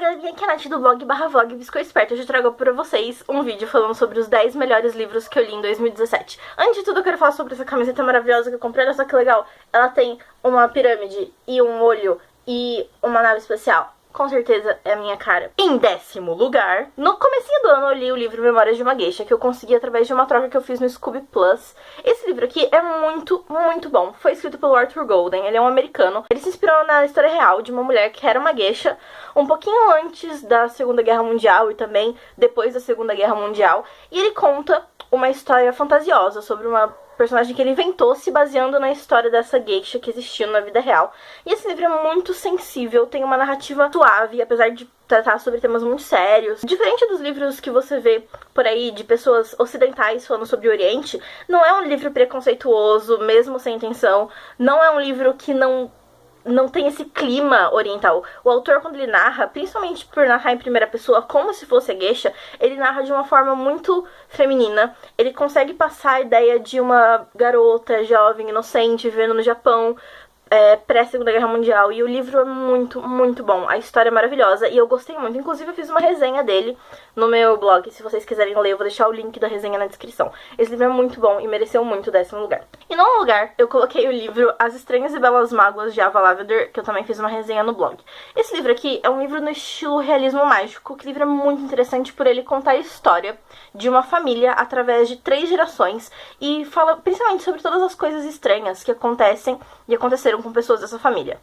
galerinha, aqui é a Nath do blog /vlog Biscoito Esperto. Hoje eu trago pra vocês um vídeo falando sobre os 10 melhores livros que eu li em 2017. Antes de tudo, eu quero falar sobre essa camiseta maravilhosa que eu comprei. Olha só que legal. Ela tem uma pirâmide e um olho e uma nave espacial. Com certeza é a minha cara. Em 10º lugar, no comecinho do ano eu li o livro Memórias de uma Geisha, que eu consegui através de uma troca que eu fiz no Scooby Plus. Esse livro aqui é muito, muito bom. Foi escrito pelo Arthur Golden, ele é um americano. Ele se inspirou na história real de uma mulher que era uma geisha um pouquinho antes da Segunda Guerra Mundial e também depois da Segunda Guerra Mundial. E ele conta uma história fantasiosa sobre uma personagem que ele inventou se baseando na história dessa geisha que existiu na vida real. E esse livro é muito sensível, tem uma narrativa suave, apesar de tratar sobre temas muito sérios. Diferente dos livros que você vê por aí de pessoas ocidentais falando sobre o Oriente, não é um livro preconceituoso, mesmo sem intenção. Não é um livro que não tem esse clima oriental. O autor, quando ele narra, principalmente por narrar em primeira pessoa, como se fosse a geisha, ele narra de uma forma muito feminina. Ele consegue passar a ideia de uma garota jovem, inocente, vivendo no Japão, pré-Segunda Guerra Mundial. E o livro é muito, muito bom. A história é maravilhosa e eu gostei muito. Inclusive, eu fiz uma resenha dele no meu blog. Se vocês quiserem ler, eu vou deixar o link da resenha na descrição. Esse livro é muito bom e mereceu muito o 10º lugar. E no lugar, eu coloquei o livro As Estranhas e Belas Mágoas, de Ava Lavender, que eu também fiz uma resenha no blog. Esse livro aqui é um livro no estilo realismo mágico. Que livro é muito interessante por ele contar a história de uma família através de 3 gerações. E fala principalmente sobre todas as coisas estranhas que acontecem e aconteceram com pessoas dessa família.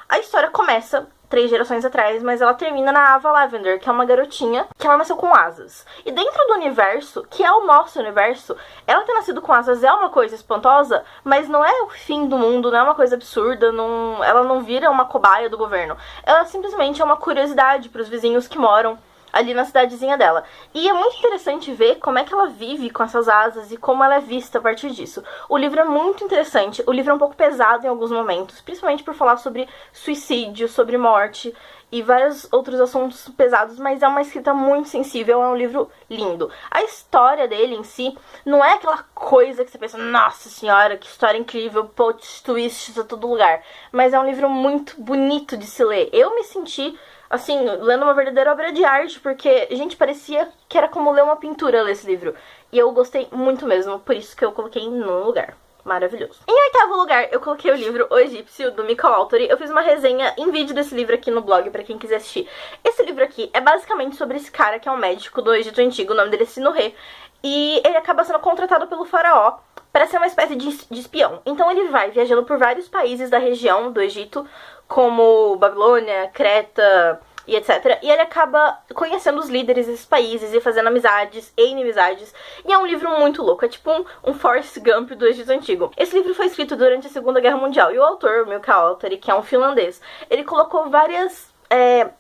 A história começa 3 gerações atrás, mas ela termina na Ava Lavender, que é uma garotinha que ela nasceu com asas. E dentro do universo, que é o nosso universo, ela ter nascido com asas é uma coisa espantosa, mas não é o fim do mundo, não é uma coisa absurda, ela não vira uma cobaia do governo. Ela simplesmente é uma curiosidade para os vizinhos que moram ali na cidadezinha dela. E é muito interessante ver como é que ela vive com essas asas e como ela é vista a partir disso. O livro é muito interessante, o livro é um pouco pesado em alguns momentos, principalmente por falar sobre suicídio, sobre morte e vários outros assuntos pesados, mas é uma escrita muito sensível, é um livro lindo. A história dele em si não é aquela coisa que você pensa, nossa senhora, que história incrível, plot twists a todo lugar, mas é um livro muito bonito de se ler. Eu me senti assim, lendo uma verdadeira obra de arte, porque, gente, parecia que era como ler uma pintura ler esse livro. E eu gostei muito mesmo, por isso que eu coloquei no lugar. Maravilhoso. Em 8º lugar, eu coloquei o livro O Egípcio, do Michael Autori. Eu fiz uma resenha em vídeo desse livro aqui no blog, pra quem quiser assistir. Esse livro aqui é basicamente sobre esse cara que é um médico do Egito Antigo, o nome dele é Sinuhe. E ele acaba sendo contratado pelo faraó para ser uma espécie de espião. Então ele vai viajando por vários países da região do Egito, como Babilônia, Creta e etc. E ele acaba conhecendo os líderes desses países e fazendo amizades e inimizades. E é um livro muito louco, é tipo um Forrest Gump do Egito Antigo. Esse livro foi escrito durante a Segunda Guerra Mundial. E o autor, Michael Autori, que é um finlandês, ele colocou várias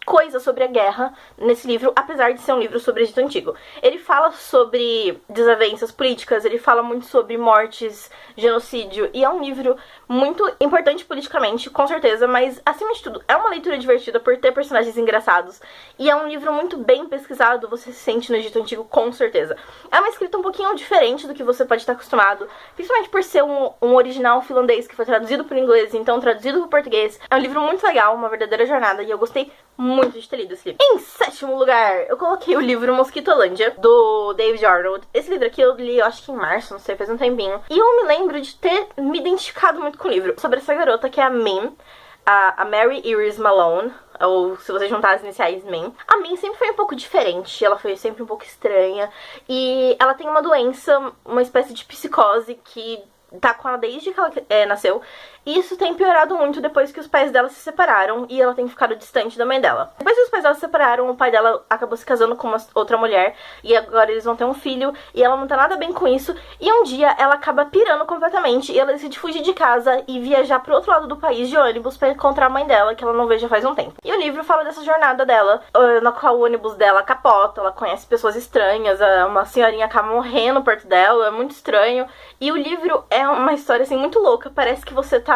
coisas sobre a guerra nesse livro, apesar de ser um livro sobre o Egito Antigo. Ele fala sobre desavenças políticas, ele fala muito sobre mortes, genocídio, e é um livro muito importante politicamente, com certeza, mas acima de tudo, é uma leitura divertida por ter personagens engraçados, e é um livro muito bem pesquisado, você se sente no Egito Antigo, com certeza. É uma escrita um pouquinho diferente do que você pode estar acostumado, principalmente por ser um original finlandês que foi traduzido para o inglês, então traduzido para o português. É um livro muito legal, uma verdadeira jornada, e eu gostei muito de ter lido esse livro. Em 7º lugar, eu coloquei o livro Mosquitolândia, do David Arnold. Esse livro aqui eu li, eu acho que em março, não sei, faz um tempinho. E eu me lembro de ter me identificado muito com o livro. Sobre essa garota que é a Min, a Mary Iris Malone, ou se você juntar as iniciais Min. A Min sempre foi um pouco diferente, ela foi sempre um pouco estranha. E ela tem uma doença, uma espécie de psicose que tá com ela desde que ela nasceu. E isso tem piorado muito depois que os pais dela se separaram e ela tem ficado distante da mãe dela. Depois que os pais dela se separaram, o pai dela acabou se casando com uma outra mulher e agora eles vão ter um filho e ela não tá nada bem com isso. E um dia ela acaba pirando completamente e ela decide fugir de casa e viajar pro outro lado do país de ônibus pra encontrar a mãe dela, que ela não vê já faz um tempo. E o livro fala dessa jornada dela, na qual o ônibus dela capota, ela conhece pessoas estranhas, uma senhorinha acaba morrendo perto dela, é muito estranho. E o livro é uma história assim muito louca, parece que você tá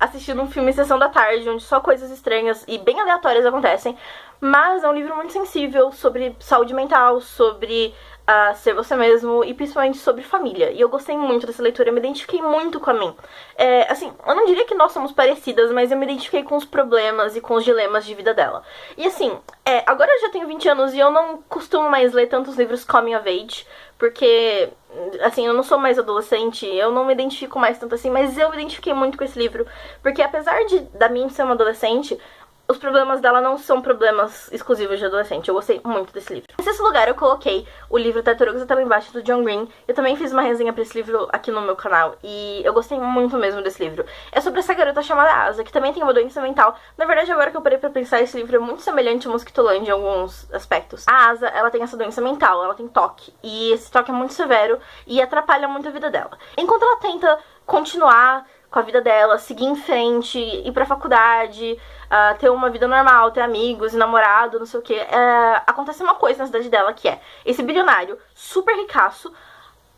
assistindo um filme Sessão da Tarde, onde só coisas estranhas e bem aleatórias acontecem, mas é um livro muito sensível sobre saúde mental, sobre a ser você mesmo e principalmente sobre família. E eu gostei muito dessa leitura, eu me identifiquei muito com a Min. Assim, eu não diria que nós somos parecidas, mas eu me identifiquei com os problemas e com os dilemas de vida dela. E assim, agora eu já tenho 20 anos e eu não costumo mais ler tantos livros coming of age, porque, assim, eu não sou mais adolescente, eu não me identifico mais tanto assim, mas eu me identifiquei muito com esse livro, porque apesar da Min ser uma adolescente, os problemas dela não são problemas exclusivos de adolescente. Eu gostei muito desse livro. Em sexto lugar, eu coloquei o livro Tartarugas até lá embaixo, do John Green. Eu também fiz uma resenha pra esse livro aqui no meu canal, e eu gostei muito mesmo desse livro. É sobre essa garota chamada Asa, que também tem uma doença mental. Na verdade, agora que eu parei pra pensar, esse livro é muito semelhante ao Mosquitoland em alguns aspectos. A Asa, ela tem essa doença mental, ela tem toque, e esse toque é muito severo e atrapalha muito a vida dela. Enquanto ela tenta continuar com a vida dela, seguir em frente, ir pra faculdade, ter uma vida normal, ter amigos, namorado, não sei o que, acontece uma coisa na cidade dela, que é esse bilionário super ricaço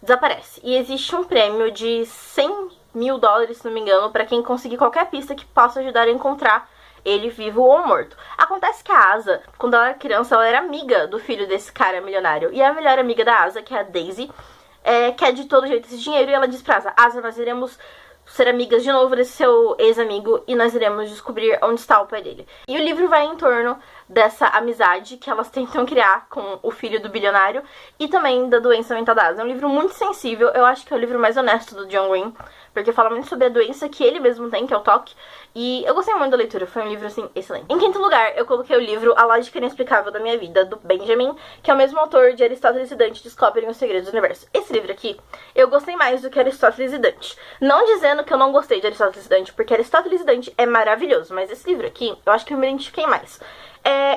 desaparece. E existe um prêmio de 100 mil dólares, se não me engano, pra quem conseguir qualquer pista que possa ajudar a encontrar ele vivo ou morto. Acontece que a Asa, quando ela era criança, ela era amiga do filho desse cara milionário. E a melhor amiga da Asa, que é a Daisy, quer de todo jeito esse dinheiro, e ela diz pra Asa: Asa, nós iremos ser amigas de novo desse seu ex-amigo e nós iremos descobrir onde está o pai dele. E o livro vai em torno dessa amizade que elas tentam criar com o filho do bilionário e também da doença mental da Asa. É um livro muito sensível, eu acho que é o livro mais honesto do John Green, porque fala muito sobre a doença que ele mesmo tem, que é o toque, e eu gostei muito da leitura, foi um livro, assim, excelente. Em quinto lugar, eu coloquei o livro A Lógica Inexplicável da Minha Vida, do Benjamin, que é o mesmo autor de Aristóteles e Dante Descobrem os Segredos do Universo. Esse livro aqui, eu gostei mais do que Aristóteles e Dante. Não dizendo que eu não gostei de Aristóteles e Dante, porque Aristóteles e Dante é maravilhoso, mas esse livro aqui, eu acho que eu me identifiquei mais.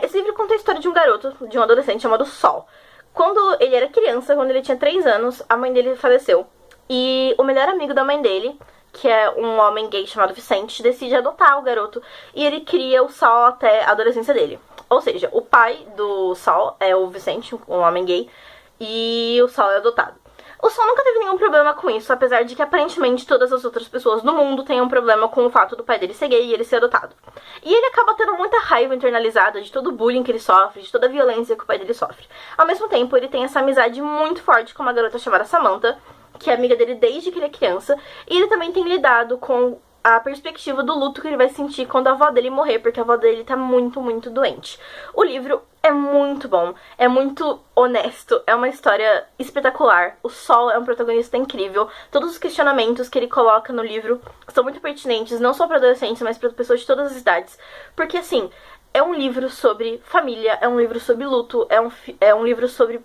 Esse livro conta a história de um garoto, de um adolescente chamado Sol. Quando ele era criança, quando ele tinha 3 anos, a mãe dele faleceu. E o melhor amigo da mãe dele, que é um homem gay chamado Vicente, decide adotar o garoto e ele cria o Sol até a adolescência dele. Ou seja, o pai do Sol é o Vicente, um homem gay, e o Sol é adotado. O Sol nunca teve nenhum problema com isso, apesar de que aparentemente todas as outras pessoas no mundo tenham um problema com o fato do pai dele ser gay e ele ser adotado. E ele acaba tendo muita raiva internalizada de todo o bullying que ele sofre, de toda a violência que o pai dele sofre. Ao mesmo tempo, ele tem essa amizade muito forte com uma garota chamada Samantha, que é amiga dele desde que ele é criança, e ele também tem lidado com a perspectiva do luto que ele vai sentir quando a avó dele morrer, porque a avó dele tá muito, muito doente. O livro é muito bom, é muito honesto, é uma história espetacular. O Sol é um protagonista incrível. Todos os questionamentos que ele coloca no livro são muito pertinentes, não só para adolescentes, mas para pessoas de todas as idades. Porque, assim, é um livro sobre família, é um livro sobre luto, é um livro sobre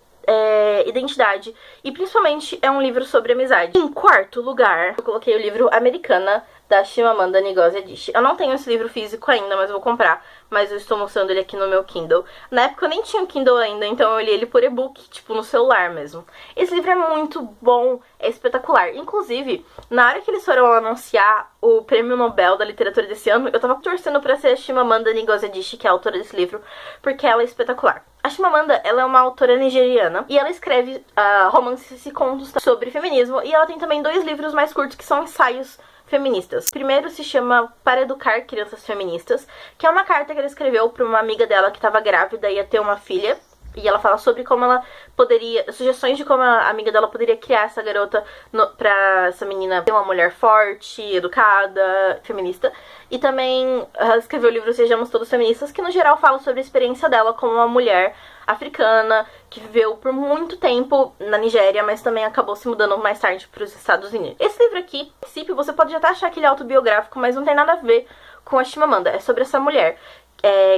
identidade e principalmente é um livro sobre amizade. Em quarto lugar, eu coloquei o livro Americana, da Chimamanda Ngozi Adichie. Eu não tenho esse livro físico ainda, mas eu vou comprar. Mas eu estou mostrando ele aqui no meu Kindle. Na época eu nem tinha o Kindle ainda, então eu li ele por e-book, tipo no celular mesmo. Esse livro é muito bom, é espetacular. Inclusive, na hora que eles foram anunciar o Prêmio Nobel da Literatura desse ano, eu tava torcendo pra ser a Chimamanda Ngozi Adichie, que é a autora desse livro, porque ela é espetacular. A Chimamanda, ela é uma autora nigeriana e ela escreve romances e contos sobre feminismo. E ela tem também 2 livros mais curtos que são ensaios feministas. O primeiro se chama Para Educar Crianças Feministas, que é uma carta que ela escreveu para uma amiga dela que estava grávida e ia ter uma filha. E ela fala sobre como ela poderia, sugestões de como a amiga dela poderia criar essa garota pra essa menina ser uma mulher forte, educada, feminista. E também ela escreveu o livro Sejamos Todos Feministas, que no geral fala sobre a experiência dela como uma mulher africana que viveu por muito tempo na Nigéria, mas também acabou se mudando mais tarde para os Estados Unidos. Esse livro aqui, a princípio, você pode até achar que ele é autobiográfico, mas não tem nada a ver com a Chimamanda. É sobre essa mulher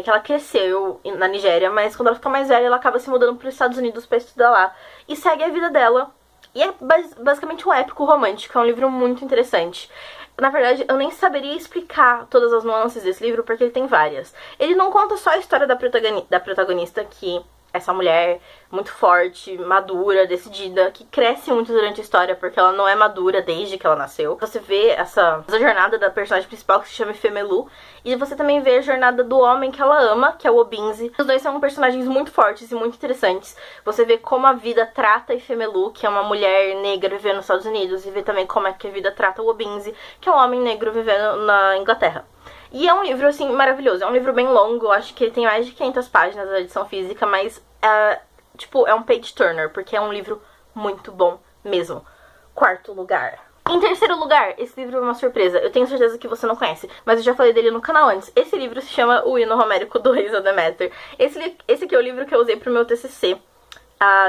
que ela cresceu na Nigéria, mas quando ela fica mais velha, ela acaba se mudando para os Estados Unidos para estudar lá e segue a vida dela. E é basicamente um épico romântico, é um livro muito interessante. Na verdade, eu nem saberia explicar todas as nuances desse livro, porque ele tem várias. Ele não conta só a história da protagonista, que essa mulher muito forte, madura, decidida, que cresce muito durante a história, porque ela não é madura desde que ela nasceu. Você vê essa jornada da personagem principal, que se chama Femelu, e você também vê a jornada do homem que ela ama, que é o Obinze. Os dois são personagens muito fortes e muito interessantes. Você vê como a vida trata a Femelu, que é uma mulher negra vivendo nos Estados Unidos, e vê também como é que a vida trata o Obinze, que é um homem negro vivendo na Inglaterra. E é um livro, assim, maravilhoso. É um livro bem longo, eu acho que ele tem mais de 500 páginas na edição física, mas tipo, é um page turner, porque é um livro muito bom mesmo. Quarto lugar. Em terceiro lugar, esse livro é uma surpresa. Eu tenho certeza que você não conhece, mas eu já falei dele no canal antes. Esse livro se chama O Hino Homérico do Reis a Deméter. Esse aqui é o livro que eu usei pro meu TCC.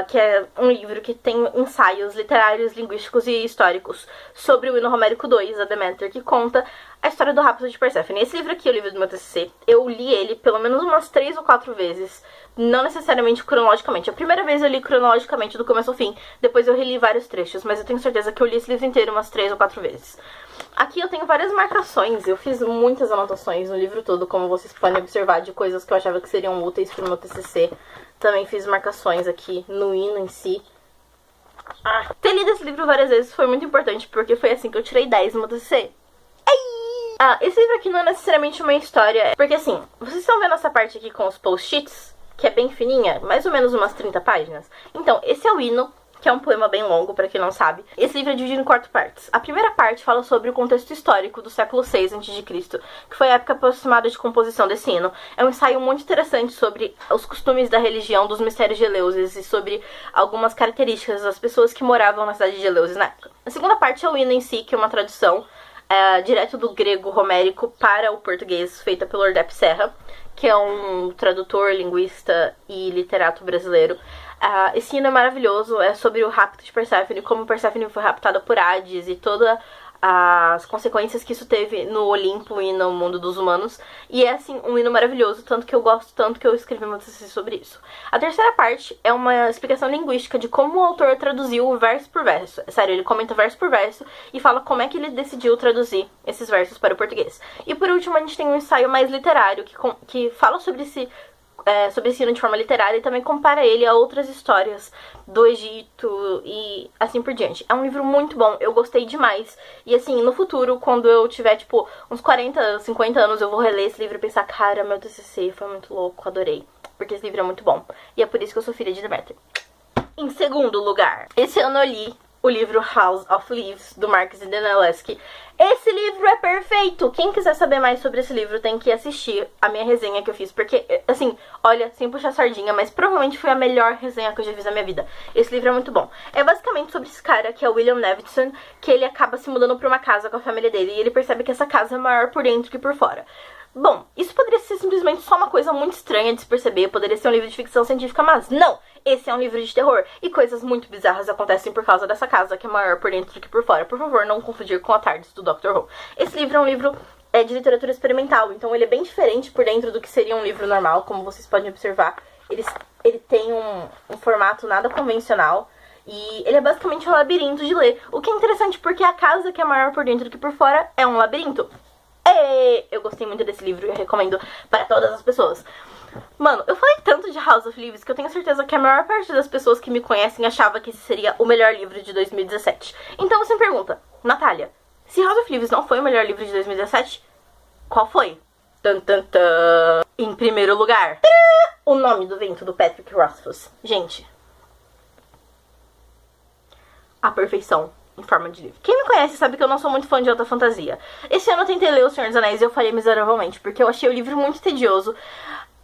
Que é um livro que tem ensaios literários, linguísticos e históricos sobre o Hino Homérico II, a Deméter, que conta a história do rapto de Perséfone. Esse livro aqui é o livro do meu TCC. Eu li ele pelo menos umas 3 ou 4 vezes, não necessariamente cronologicamente. A primeira vez eu li cronologicamente do começo ao fim, depois eu reli vários trechos, mas eu tenho certeza que eu li esse livro inteiro umas 3 ou 4 vezes. Aqui eu tenho várias marcações, eu fiz muitas anotações no livro todo, como vocês podem observar, de coisas que eu achava que seriam úteis pro meu TCC. Também fiz marcações aqui no hino em si. Ter lido esse livro várias vezes foi muito importante, porque foi assim que eu tirei 10 no meu TCC. Esse livro aqui não é necessariamente uma história, porque assim, vocês estão vendo essa parte aqui com os post-its, que é bem fininha, mais ou menos umas 30 páginas? Então, esse é o hino, que é um poema bem longo, pra quem não sabe. Esse livro é dividido em 4 partes. A primeira parte fala sobre o contexto histórico do século VI a.C., que foi a época aproximada de composição desse hino. É um ensaio muito interessante sobre os costumes da religião dos mistérios de Eleusis e sobre algumas características das pessoas que moravam na cidade de Eleusis na época. A segunda parte é o hino em si, que é uma tradução direto do grego homérico para o português, feita pelo Ordep Serra, que é um tradutor, linguista e literato brasileiro. Esse hino é maravilhoso, é sobre o rapto de Perséfone, como Perséfone foi raptada por Hades e todas as consequências que isso teve no Olimpo e no mundo dos humanos. E é, assim, um hino maravilhoso, tanto que eu gosto, tanto que eu escrevi meu TCC sobre isso. A terceira parte é uma explicação linguística de como o autor traduziu verso por verso. Sério, ele comenta verso por verso e fala como é que ele decidiu traduzir esses versos para o português. E por último, a gente tem um ensaio mais literário que fala sobre esse hino de forma literária e também compara ele a outras histórias do Egito e assim por diante. É um livro muito bom, eu gostei demais. E assim, no futuro, quando eu tiver, tipo, uns 40, 50 anos, eu vou reler esse livro e pensar, cara, meu TCC foi muito louco, adorei. Porque esse livro é muito bom. E é por isso que eu sou filha de Deméter. Em segundo lugar, esse ano eu li o livro House of Leaves, do Marquis Danilewski. Esse livro é perfeito! Quem quiser saber mais sobre esse livro tem que assistir a minha resenha que eu fiz, porque, assim, olha, sem puxar sardinha, mas provavelmente foi a melhor resenha que eu já fiz na minha vida. Esse livro é muito bom. É basicamente sobre esse cara, que é o William Nevinson, que ele acaba se mudando pra uma casa com a família dele, e ele percebe que essa casa é maior por dentro que por fora. Bom, isso poderia ser simplesmente só uma coisa muito estranha de se perceber, poderia ser um livro de ficção científica, mas não! Esse é um livro de terror, e coisas muito bizarras acontecem por causa dessa casa, que é maior por dentro do que por fora. Por favor, não confundir com a TARDIS do Dr. Who. Esse livro é um livro de literatura experimental, então ele é bem diferente por dentro do que seria um livro normal, como vocês podem observar. Ele tem um formato nada convencional, e ele é basicamente um labirinto de ler. O que é interessante porque a casa, que é maior por dentro do que por fora, é um labirinto. Eu gostei muito desse livro e eu recomendo para todas as pessoas. Mano, eu falei tanto de House of Leaves que eu tenho certeza que a maior parte das pessoas que me conhecem achava que esse seria o melhor livro de 2017. Então você me pergunta, Natália, se House of Leaves não foi o melhor livro de 2017, qual foi? Tan, tan, tan. Em primeiro lugar, O Nome do Vento, do Patrick Rothfuss. Gente, a perfeição em forma de livro. Quem me conhece sabe que eu não sou muito fã de alta fantasia. Esse ano eu tentei ler O Senhor dos Anéis e eu falhei miseravelmente, porque eu achei o livro muito tedioso.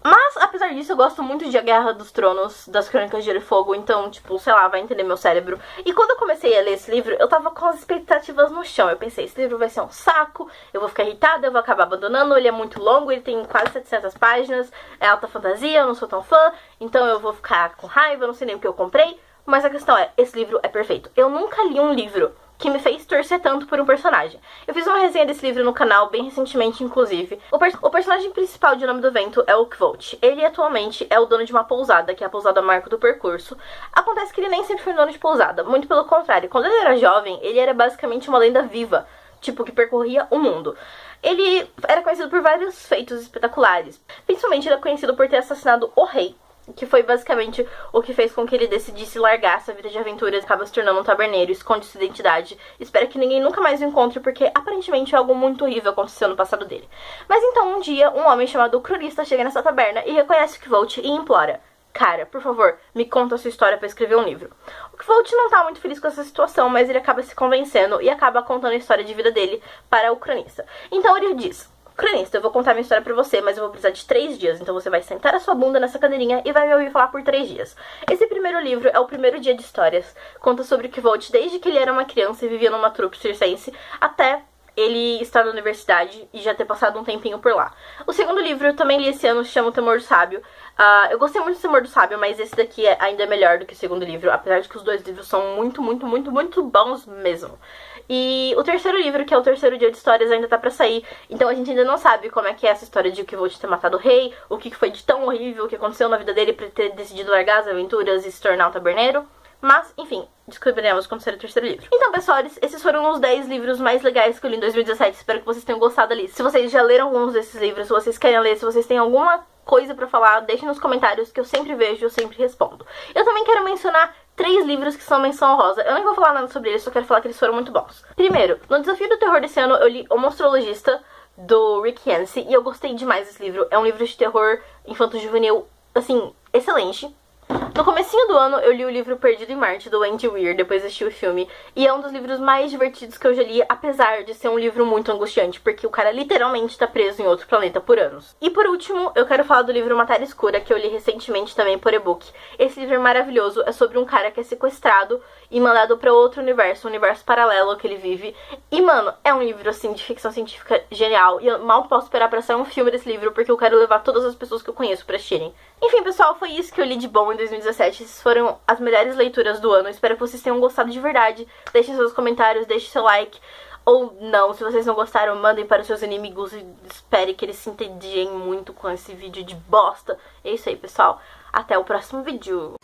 Mas, apesar disso, eu gosto muito de A Guerra dos Tronos, das Crônicas de Gelo e Fogo, então, tipo, sei lá, vai entender meu cérebro. E quando eu comecei a ler esse livro, eu tava com as expectativas no chão. Eu pensei, esse livro vai ser um saco, eu vou ficar irritada, eu vou acabar abandonando, ele é muito longo, ele tem quase 700 páginas, é alta fantasia, eu não sou tão fã, então eu vou ficar com raiva, eu não sei nem o que eu comprei. Mas a questão é, esse livro é perfeito. Eu nunca li um livro que me fez torcer tanto por um personagem. Eu fiz uma resenha desse livro no canal, bem recentemente, inclusive. O personagem principal de O Nome do Vento é o Kvothe. Ele atualmente é o dono de uma pousada, que é a pousada Marco do Percurso. Acontece que ele nem sempre foi dono de pousada, muito pelo contrário. Quando ele era jovem, ele era basicamente uma lenda viva, tipo, que percorria o mundo. Ele era conhecido por vários feitos espetaculares. Principalmente ele é conhecido por ter assassinado o rei, que foi basicamente o que fez com que ele decidisse largar essa vida de aventuras, acaba se tornando um taberneiro, esconde sua identidade, espera que ninguém nunca mais o encontre, porque aparentemente algo muito horrível aconteceu no passado dele. Mas então um dia, um homem chamado Cronista chega nessa taberna e reconhece o Kvothe e implora: cara, por favor, me conta a sua história pra escrever um livro. O Kvothe não tá muito feliz com essa situação, mas ele acaba se convencendo e acaba contando a história de vida dele para o Cronista. Então ele diz: Cronista, eu vou contar minha história pra você, mas eu vou precisar de 3 dias. Então você vai sentar a sua bunda nessa cadeirinha e vai me ouvir falar por 3 dias. Esse primeiro livro é o primeiro dia de histórias. Conta sobre o Kvolt desde que ele era uma criança e vivia numa trupe circense até ele estar na universidade e já ter passado um tempinho por lá. O segundo livro eu também li esse ano, se chama O Temor do Sábio. Eu gostei muito do Temor do Sábio, mas esse daqui ainda é melhor do que o segundo livro, apesar de que os dois livros são muito, muito, muito, muito bons mesmo. E o terceiro livro, que é o terceiro dia de histórias, ainda tá pra sair, então a gente ainda não sabe como é que é essa história de o Kvolt ter matado o rei, o que foi de tão horrível, o que aconteceu na vida dele pra ele ter decidido largar as aventuras e se tornar um taberneiro. Mas, enfim, descobriremos quando ser o terceiro livro. Então, pessoal, esses foram os 10 livros mais legais que eu li em 2017. Espero que vocês tenham gostado ali. Se vocês já leram alguns desses livros, se vocês querem ler, se vocês têm alguma coisa pra falar, deixem nos comentários que eu sempre vejo, eu sempre respondo. Eu também quero mencionar 3 livros que são menção honrosa. Eu nem vou falar nada sobre eles, só quero falar que eles foram muito bons. Primeiro, no Desafio do Terror desse ano, eu li O Monstrologista, do Rick Yancey, e eu gostei demais desse livro. É um livro de terror infanto-juvenil, assim, excelente. No comecinho do ano, eu li o livro Perdido em Marte, do Andy Weir, depois assisti o filme, e é um dos livros mais divertidos que eu já li, apesar de ser um livro muito angustiante, porque o cara literalmente tá preso em outro planeta por anos. E por último, eu quero falar do livro Matéria Escura, que eu li recentemente também por e-book. Esse livro é maravilhoso, é sobre um cara que é sequestrado e mandado pra outro universo, um universo paralelo que ele vive. E, mano, é um livro, assim, de ficção científica genial, e eu mal posso esperar pra sair um filme desse livro, porque eu quero levar todas as pessoas que eu conheço pra assistirem. Enfim, pessoal, foi isso que eu li de bom em 2017. Essas foram as melhores leituras do ano. Espero que vocês tenham gostado de verdade. Deixem seus comentários, deixem seu like. Ou não, se vocês não gostaram, mandem para os seus inimigos e espere que eles se entediem muito com esse vídeo de bosta. É isso aí, pessoal. Até o próximo vídeo.